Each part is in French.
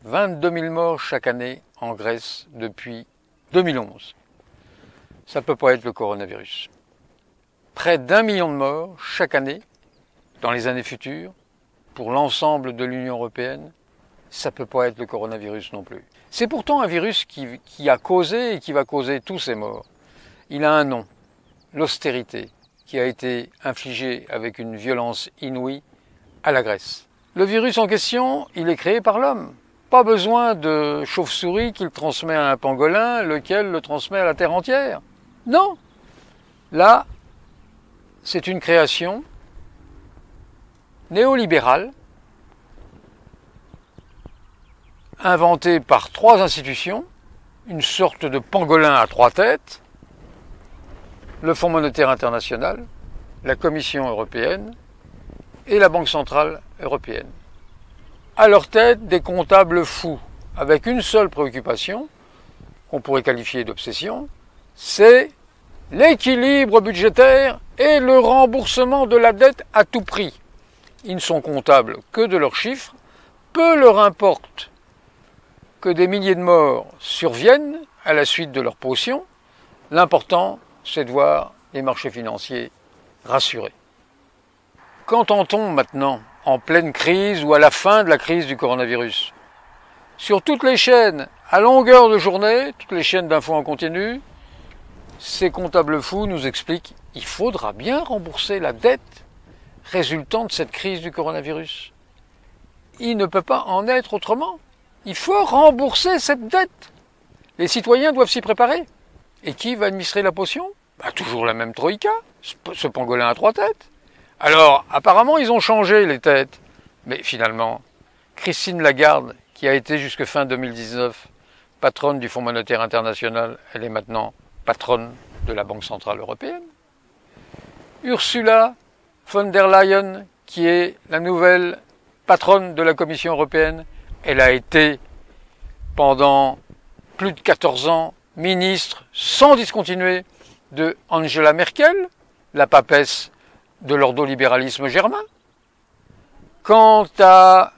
22 000 morts chaque année en Grèce depuis 2011. Ça ne peut pas être le coronavirus. Près d'1 million de morts chaque année, dans les années futures, pour l'ensemble de l'Union européenne, ça ne peut pas être le coronavirus non plus. C'est pourtant un virus qui a causé et qui va causer tous ces morts. Il a un nom, l'austérité, qui a été infligée avec une violence inouïe à la Grèce. Le virus en question, il est créé par l'homme. Pas besoin de chauve-souris qu'il transmet à un pangolin, lequel le transmet à la terre entière. Non. Là, c'est une création néolibérale, inventée par 3 institutions, une sorte de pangolin à 3 têtes, le Fonds monétaire international, la Commission européenne et la Banque centrale européenne. À leur tête, des comptables fous, avec une seule préoccupation, qu'on pourrait qualifier d'obsession, c'est l'équilibre budgétaire et le remboursement de la dette à tout prix. Ils ne sont comptables que de leurs chiffres, peu leur importe que des milliers de morts surviennent à la suite de leurs potions. L'important, c'est de voir les marchés financiers rassurés. Qu'entend-on maintenant, en pleine crise ou à la fin de la crise du coronavirus? Sur toutes les chaînes, à longueur de journée, toutes les chaînes d'infos en continu, ces comptables fous nous expliquent qu'il faudra bien rembourser la dette résultant de cette crise du coronavirus. Il ne peut pas en être autrement. Il faut rembourser cette dette. Les citoyens doivent s'y préparer. Et qui va administrer la potion? Toujours la même troïka, ce pangolin à 3 têtes. Alors, apparemment, ils ont changé les têtes. Mais finalement, Christine Lagarde, qui a été jusque fin 2019 patronne du Fonds monétaire international, elle est maintenant patronne de la Banque centrale européenne. Ursula von der Leyen, qui est la nouvelle patronne de la Commission européenne, elle a été pendant plus de 14 ans ministre sans discontinuer de Angela Merkel, la papesse de l'ordolibéralisme germain. Quant à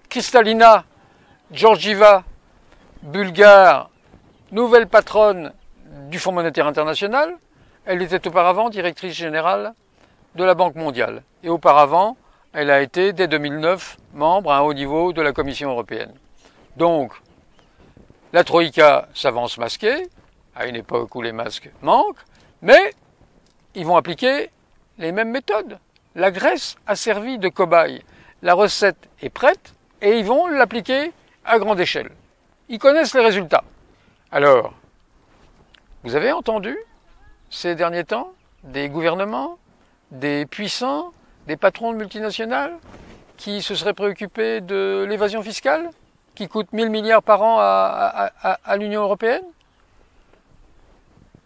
Kristalina Georgieva, bulgare, nouvelle patronne du Fonds monétaire international, elle était auparavant directrice générale de la Banque mondiale. Et auparavant, elle a été, dès 2009, membre à un haut niveau de la Commission européenne. Donc, la Troïka s'avance masquée, à une époque où les masques manquent, mais ils vont appliquer les mêmes méthodes. La Grèce a servi de cobaye. La recette est prête et ils vont l'appliquer à grande échelle. Ils connaissent les résultats. Alors, vous avez entendu ces derniers temps des gouvernements, des puissants, des patrons de multinationales qui se seraient préoccupés de l'évasion fiscale qui coûte 1000 milliards par an à l'Union européenne?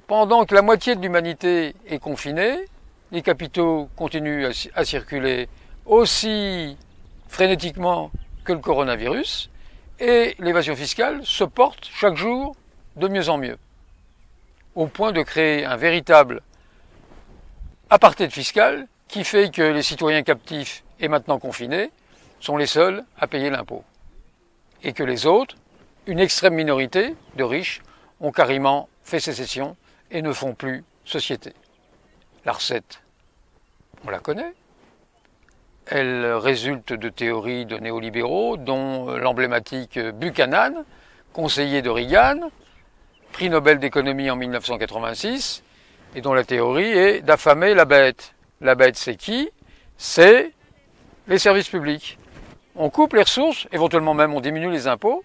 Pendant que la moitié de l'humanité est confinée, les capitaux continuent à circuler aussi frénétiquement que le coronavirus, et l'évasion fiscale se porte chaque jour de mieux en mieux, au point de créer un véritable apartheid fiscal qui fait que les citoyens captifs et maintenant confinés sont les seuls à payer l'impôt. Et que les autres, une extrême minorité de riches, ont carrément fait sécession et ne font plus société. La recette, on la connaît. Elle résulte de théories de néolibéraux, dont l'emblématique Buchanan, conseiller de Reagan, prix Nobel d'économie en 1986, et dont la théorie est d'affamer la bête. La bête, c'est qui? C'est les services publics. On coupe les ressources, éventuellement même on diminue les impôts,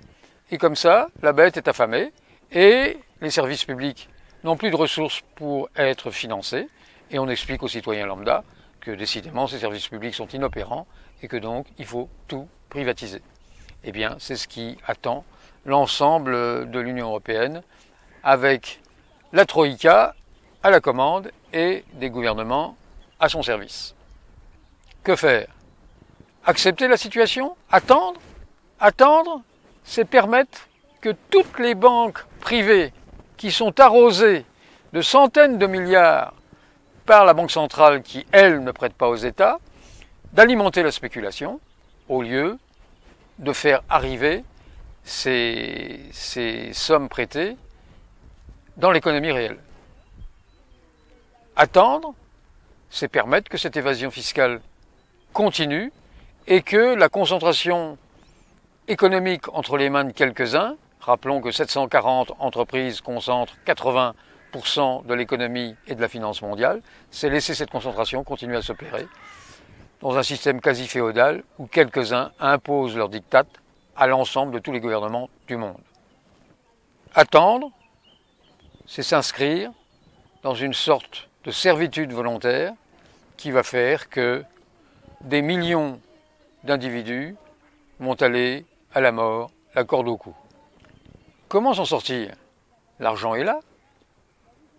et comme ça, la bête est affamée, et les services publics n'ont plus de ressources pour être financés, et on explique aux citoyens lambda que décidément ces services publics sont inopérants, et que donc il faut tout privatiser. Eh bien, c'est ce qui attend l'ensemble de l'Union européenne, avec la Troïka à la commande et des gouvernements à son service. Que faire? Accepter la situation? Attendre? Attendre, c'est permettre que toutes les banques privées qui sont arrosées de centaines de milliards par la Banque centrale qui, elle, ne prête pas aux États, d'alimenter la spéculation au lieu de faire arriver ces sommes prêtées dans l'économie réelle. Attendre, c'est permettre que cette évasion fiscale continue et que la concentration économique entre les mains de quelques-uns, rappelons que 740 entreprises concentrent 80% de l'économie et de la finance mondiale, c'est laisser cette concentration continuer à s'opérer dans un système quasi féodal où quelques-uns imposent leur diktat à l'ensemble de tous les gouvernements du monde. Attendre, c'est s'inscrire dans une sorte de servitude volontaire qui va faire que des millions d'individus vont aller à la mort, la corde au cou. Comment s'en sortir? L'argent est là.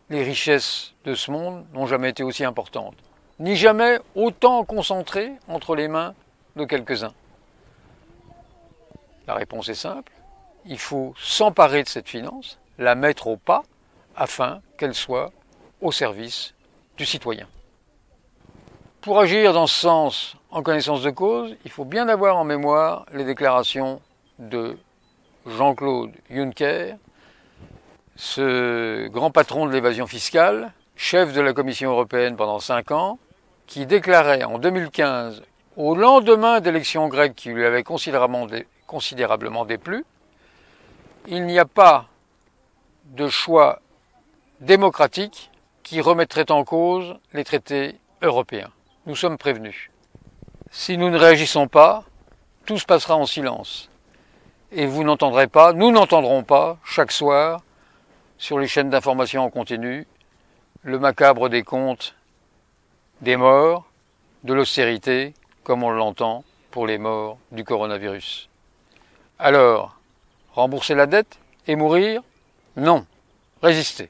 Les richesses de ce monde n'ont jamais été aussi importantes, ni jamais autant concentrées entre les mains de quelques-uns. La réponse est simple, il faut s'emparer de cette finance, la mettre au pas, afin qu'elle soit au service du citoyen. Pour agir dans ce sens, en connaissance de cause, il faut bien avoir en mémoire les déclarations de Jean-Claude Juncker, ce grand patron de l'évasion fiscale, chef de la Commission européenne pendant 5 ans, qui déclarait en 2015, au lendemain d'élections grecques qui lui avaient considérablement déplu, il n'y a pas de choix démocratique qui remettrait en cause les traités européens. Nous sommes prévenus. Si nous ne réagissons pas, tout se passera en silence. Et vous n'entendrez pas, nous n'entendrons pas, chaque soir, sur les chaînes d'information en continu, le macabre des comptes des morts, de l'austérité, comme on l'entend pour les morts du coronavirus. Alors, rembourser la dette et mourir? Non, résister.